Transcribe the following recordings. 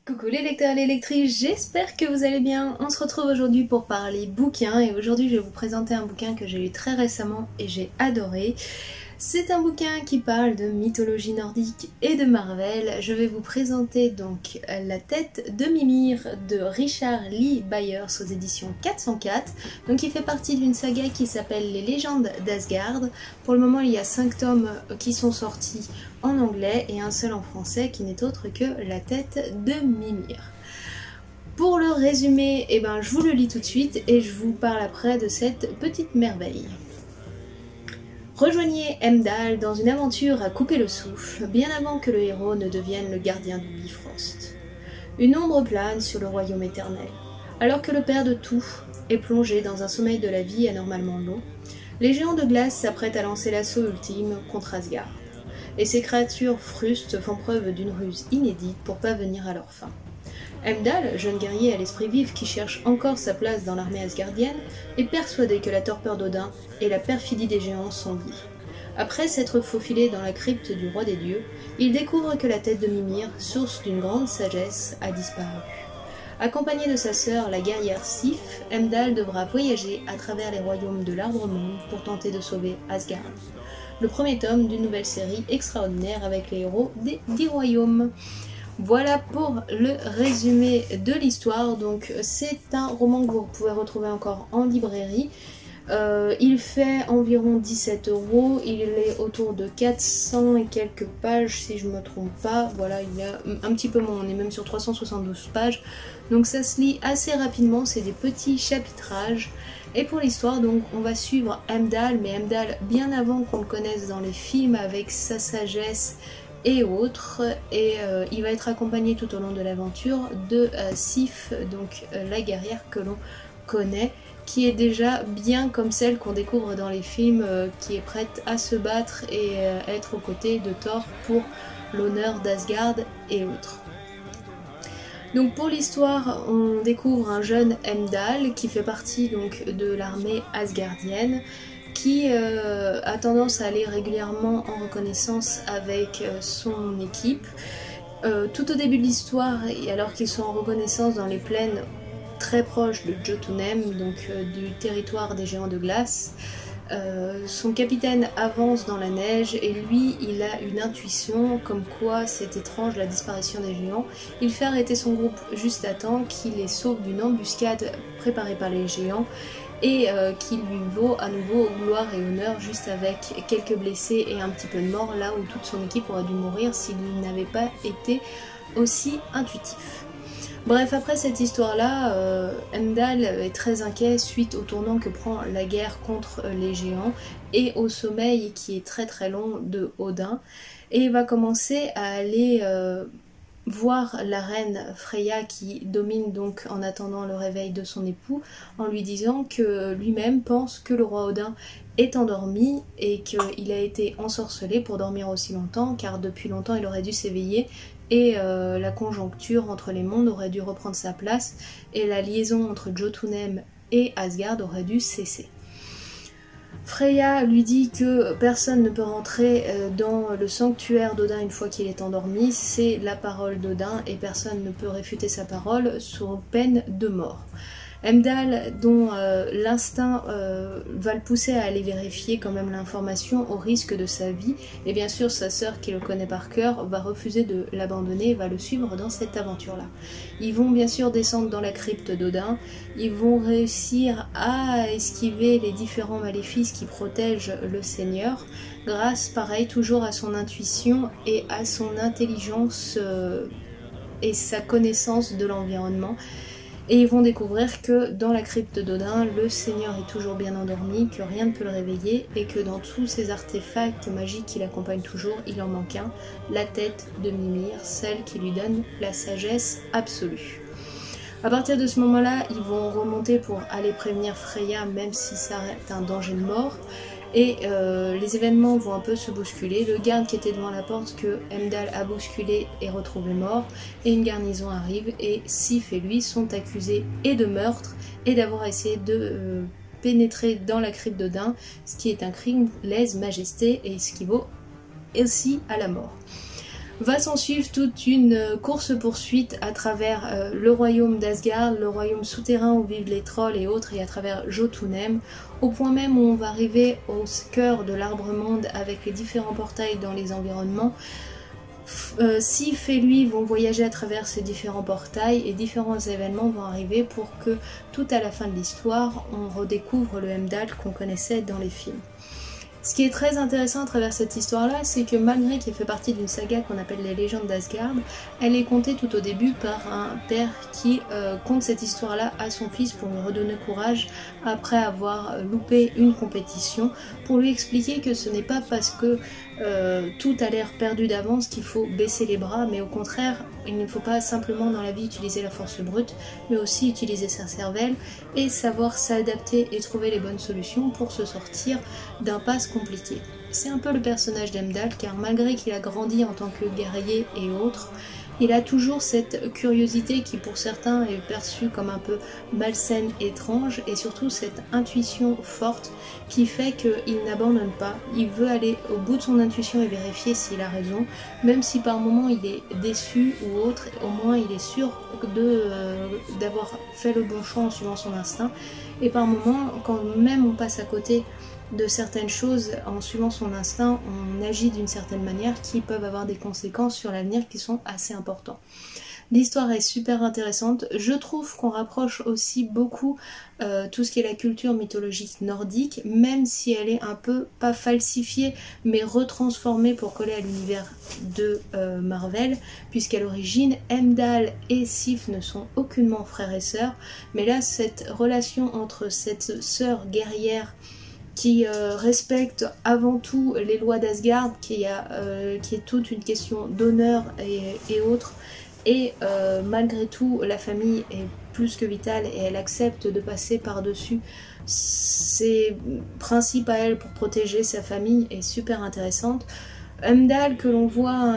Coucou les lecteurs et les lectrices, j'espère que vous allez bien. On se retrouve aujourd'hui pour parler bouquins et aujourd'hui je vais vous présenter un bouquin que j'ai lu très récemment et j'ai adoré. C'est un bouquin qui parle de mythologie nordique et de Marvel. Je vais vous présenter donc La tête de Mimir de Richard Lee Byers aux éditions 404. Donc il fait partie d'une saga qui s'appelle Les légendes d'Asgard. Pour le moment il y a 5 tomes qui sont sortis en anglais et un seul en français qui n'est autre que La tête de Mimir. Pour le résumé, je vous le lis tout de suite et je vous parle après de cette petite merveille. Rejoignez Heimdall dans une aventure à couper le souffle, bien avant que le héros ne devienne le gardien du Bifrost. Une ombre plane sur le royaume éternel. Alors que le père de tout est plongé dans un sommeil de la vie anormalement long, les géants de glace s'apprêtent à lancer l'assaut ultime contre Asgard. Et ces créatures frustes font preuve d'une ruse inédite pour parvenir à leur fin. Heimdall, jeune guerrier à l'esprit vif qui cherche encore sa place dans l'armée asgardienne, est persuadé que la torpeur d'Odin et la perfidie des géants sont liées. Après s'être faufilé dans la crypte du roi des dieux, il découvre que la tête de Mimir, source d'une grande sagesse, a disparu. Accompagné de sa sœur, la guerrière Sif, Heimdall devra voyager à travers les royaumes de l'Arbre-Monde pour tenter de sauver Asgard. Le premier tome d'une nouvelle série extraordinaire avec les héros des 10 royaumes. Voilà pour le résumé de l'histoire. Donc c'est un roman que vous pouvez retrouver encore en librairie. Il fait environ 17 €, il est autour de 400 et quelques pages si je ne me trompe pas. Voilà, il y a un petit peu moins, on est même sur 372 pages. Donc ça se lit assez rapidement, c'est des petits chapitrages. Et pour l'histoire, donc on va suivre Heimdall, mais Heimdall bien avant qu'on le connaisse dans les films avec sa sagesse et autres, et il va être accompagné tout au long de l'aventure de Sif, donc la guerrière que l'on connaît, qui est déjà bien comme celle qu'on découvre dans les films, qui est prête à se battre et être aux côtés de Thor pour l'honneur d'Asgard et autres. Donc pour l'histoire, on découvre un jeune Heimdall qui fait partie donc de l'armée asgardienne, qui a tendance à aller régulièrement en reconnaissance avec son équipe. Tout au début de l'histoire, et alors qu'ils sont en reconnaissance dans les plaines très proches de Jotunheim, donc du territoire des géants de glace, son capitaine avance dans la neige et lui il a une intuition comme quoi c'est étrange la disparition des géants. Il fait arrêter son groupe juste à temps, qui les sauve d'une embuscade préparée par les géants et qui lui vaut à nouveau gloire et honneur, juste avec quelques blessés et un petit peu de mort, là où toute son équipe aurait dû mourir s'il n'avait pas été aussi intuitif. Bref, après cette histoire-là, Heimdall est très inquiet suite au tournant que prend la guerre contre les géants et au sommeil qui est très très long de Odin, et il va commencer à aller voir la reine Freya qui domine donc en attendant le réveil de son époux, en lui disant que lui-même pense que le roi Odin est endormi et qu'il a été ensorcelé pour dormir aussi longtemps, car depuis longtemps il aurait dû s'éveiller et la conjoncture entre les mondes aurait dû reprendre sa place et la liaison entre Jotunheim et Asgard aurait dû cesser. Freya lui dit que personne ne peut rentrer dans le sanctuaire d'Odin une fois qu'il est endormi, c'est la parole d'Odin et personne ne peut réfuter sa parole sous peine de mort. Heimdall, dont l'instinct va le pousser à aller vérifier quand même l'information au risque de sa vie, et bien sûr sa sœur qui le connaît par cœur va refuser de l'abandonner et va le suivre dans cette aventure-là. Ils vont bien sûr descendre dans la crypte d'Odin, ils vont réussir à esquiver les différents maléfices qui protègent le Seigneur, grâce pareil toujours à son intuition et à son intelligence et sa connaissance de l'environnement. Et ils vont découvrir que dans la crypte d'Odin, le Seigneur est toujours bien endormi, que rien ne peut le réveiller, et que dans tous ces artefacts magiques qui l'accompagnent toujours, il en manque un, la tête de Mimir, celle qui lui donne la sagesse absolue. À partir de ce moment-là, ils vont remonter pour aller prévenir Freya, même si ça reste un danger de mort. Et les événements vont un peu se bousculer. Le garde qui était devant la porte que Heimdall a bousculé est retrouvé mort, et une garnison arrive et Sif et lui sont accusés et de meurtre et d'avoir essayé de pénétrer dans la crypte d'Odin, ce qui est un crime lèse-majesté et ce qui vaut aussi à la mort. Va s'en suivre toute une course-poursuite à travers le royaume d'Asgard, le royaume souterrain où vivent les trolls et autres, et à travers Jotunheim, au point même où on va arriver au cœur de l'arbre-monde avec les différents portails dans les environnements. Sif et lui vont voyager à travers ces différents portails et différents événements vont arriver pour que tout à la fin de l'histoire, on redécouvre le Heimdall qu'on connaissait dans les films. Ce qui est très intéressant à travers cette histoire-là, c'est que malgré qu'elle fait partie d'une saga qu'on appelle les légendes d'Asgard, elle est contée tout au début par un père qui conte cette histoire-là à son fils pour lui redonner courage après avoir loupé une compétition, pour lui expliquer que ce n'est pas parce que tout a l'air perdu d'avance qu'il faut baisser les bras, mais au contraire, il ne faut pas simplement dans la vie utiliser la force brute, mais aussi utiliser sa cervelle et savoir s'adapter et trouver les bonnes solutions pour se sortir d'un pass compliqué. C'est un peu le personnage d'Heimdall, car malgré qu'il a grandi en tant que guerrier et autres, il a toujours cette curiosité qui pour certains est perçue comme un peu malsaine, étrange, et surtout cette intuition forte qui fait qu'il n'abandonne pas. Il veut aller au bout de son intuition et vérifier s'il a raison, même si par moments il est déçu ou autre, au moins il est sûr d'avoir fait le bon choix en suivant son instinct. Et par moments, quand même on passe à côté de certaines choses en suivant son instinct, on agit d'une certaine manière qui peuvent avoir des conséquences sur l'avenir qui sont assez importantes. L'histoire est super intéressante, je trouve qu'on rapproche aussi beaucoup tout ce qui est la culture mythologique nordique, même si elle est un peu, pas falsifiée, mais retransformée pour coller à l'univers de Marvel, puisqu'à l'origine, Heimdall et Sif ne sont aucunement frères et sœurs, mais là cette relation entre cette sœur guerrière qui respecte avant tout les lois d'Asgard, qui est toute une question d'honneur et autres, et malgré tout la famille est plus que vitale et elle accepte de passer par-dessus ses principes à elle pour protéger sa famille, est super intéressante. Heimdall que l'on voit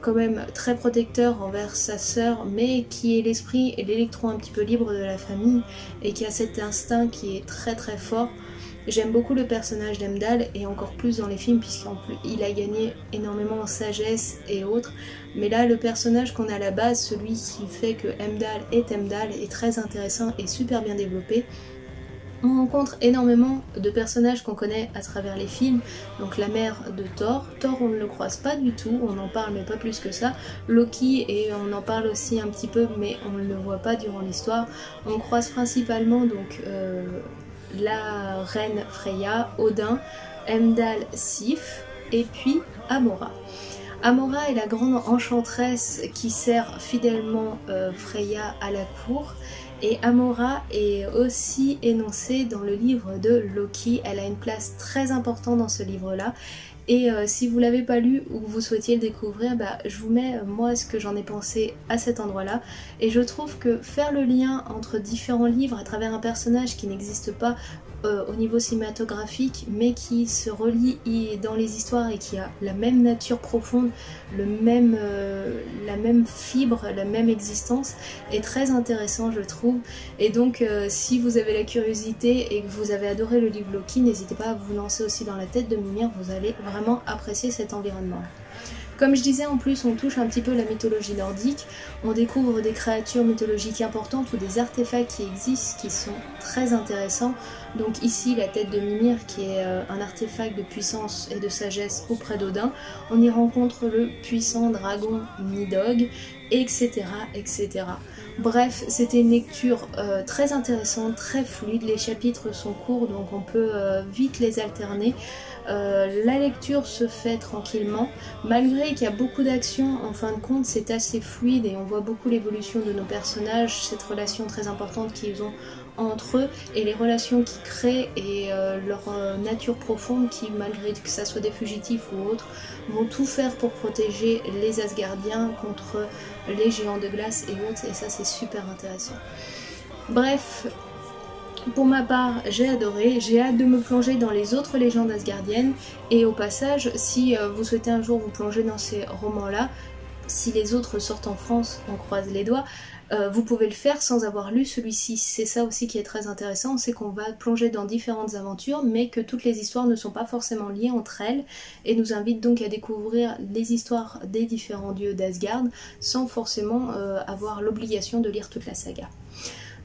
quand même très protecteur envers sa sœur, mais qui est l'esprit et l'électron un petit peu libre de la famille et qui a cet instinct qui est très très fort. J'aime beaucoup le personnage d'Heimdall et encore plus dans les films puisqu'il a gagné énormément en sagesse et autres. Mais là, le personnage qu'on a à la base, celui qui fait que Heimdall est très intéressant et super bien développé. On rencontre énormément de personnages qu'on connaît à travers les films, donc la mère de Thor. Thor, on ne le croise pas du tout, on en parle mais pas plus que ça. Loki, et on en parle aussi un petit peu mais on ne le voit pas durant l'histoire. On croise principalement donc la reine Freya, Odin, Heimdall, Sif et puis Amora. Amora est la grande enchanteresse qui sert fidèlement Freya à la cour. Et Amora est aussi énoncée dans le livre de Loki, elle a une place très importante dans ce livre-là. Et si vous l'avez pas lu ou que vous souhaitiez le découvrir, je vous mets moi ce que j'en ai pensé à cet endroit-là. Et je trouve que faire le lien entre différents livres à travers un personnage qui n'existe pas au niveau cinématographique, mais qui se relie dans les histoires et qui a la même nature profonde, la même fibre, la même existence, est très intéressant je trouve. Et donc si vous avez la curiosité et que vous avez adoré le livre Loki, n'hésitez pas à vous lancer aussi dans la tête de Mimir, vous allez vraiment apprécier cet environnement. Comme je disais, en plus on touche un petit peu la mythologie nordique, on découvre des créatures mythologiques importantes ou des artefacts qui existent qui sont très intéressants. Donc ici la tête de Mimir qui est un artefact de puissance et de sagesse auprès d'Odin. On y rencontre le puissant dragon Nidhogg, etc. etc. Bref, c'était une lecture très intéressante, très fluide, les chapitres sont courts donc on peut vite les alterner. La lecture se fait tranquillement, malgré qu'il y a beaucoup d'actions, en fin de compte c'est assez fluide et on voit beaucoup l'évolution de nos personnages, cette relation très importante qu'ils ont entre eux et les relations qu'ils créent et leur nature profonde qui, malgré que ça soit des fugitifs ou autres, vont tout faire pour protéger les Asgardiens contre les géants de glace et autres, et ça c'est super intéressant. Bref, pour ma part, j'ai adoré, j'ai hâte de me plonger dans les autres légendes asgardiennes et au passage, si vous souhaitez un jour vous plonger dans ces romans-là, si les autres sortent en France, on croise les doigts, vous pouvez le faire sans avoir lu celui-ci. C'est ça aussi qui est très intéressant, c'est qu'on va plonger dans différentes aventures, mais que toutes les histoires ne sont pas forcément liées entre elles, et nous invite donc à découvrir les histoires des différents dieux d'Asgard, sans forcément avoir l'obligation de lire toute la saga.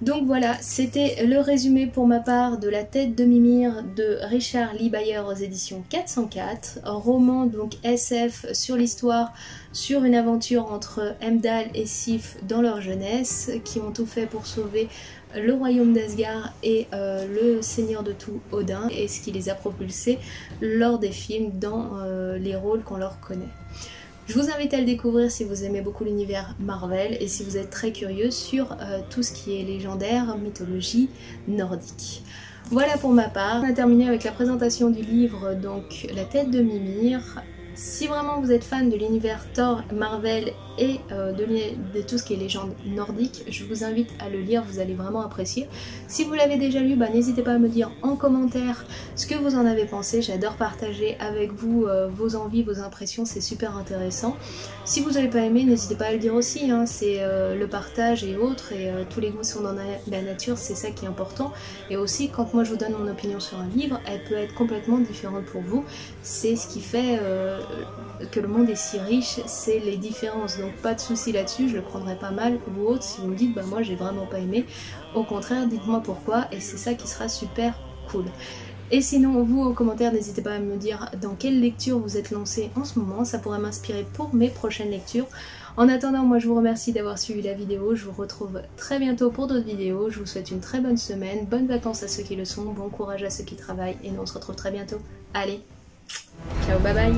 Donc voilà, c'était le résumé pour ma part de La Tête de Mimir de Richard Lee Bayer aux éditions 404, roman donc SF sur l'histoire, sur une aventure entre Heimdall et Sif dans leur jeunesse, qui ont tout fait pour sauver le royaume d'Asgard et le seigneur de tout, Odin, et ce qui les a propulsés lors des films dans les rôles qu'on leur connaît. Je vous invite à le découvrir si vous aimez beaucoup l'univers Marvel et si vous êtes très curieux sur tout ce qui est légendaire, mythologie nordique. Voilà pour ma part. On a terminé avec la présentation du livre, donc La Tête de Mimir. Si vraiment vous êtes fan de l'univers Thor, Marvel et de tout ce qui est légende nordique, je vous invite à le lire, vous allez vraiment apprécier. Si vous l'avez déjà lu, n'hésitez pas à me dire en commentaire ce que vous en avez pensé. J'adore partager avec vous vos envies, vos impressions, c'est super intéressant. Si vous n'avez pas aimé, n'hésitez pas à le dire aussi, hein. C'est le partage et autres, et tous les goûts sont dans la nature, c'est ça qui est important. Et aussi, quand moi je vous donne mon opinion sur un livre, elle peut être complètement différente pour vous. C'est ce qui fait que le monde est si riche, c'est les différences. Donc pas de souci là-dessus, je le prendrai pas mal ou autre si vous me dites moi j'ai vraiment pas aimé. Au contraire, dites-moi pourquoi et c'est ça qui sera super cool. Et sinon, vous, en commentaire, n'hésitez pas à me dire dans quelle lecture vous êtes lancé en ce moment, ça pourrait m'inspirer pour mes prochaines lectures. En attendant, moi je vous remercie d'avoir suivi la vidéo, je vous retrouve très bientôt pour d'autres vidéos, je vous souhaite une très bonne semaine, bonnes vacances à ceux qui le sont, bon courage à ceux qui travaillent, et nous on se retrouve très bientôt. Allez, ciao, bye bye.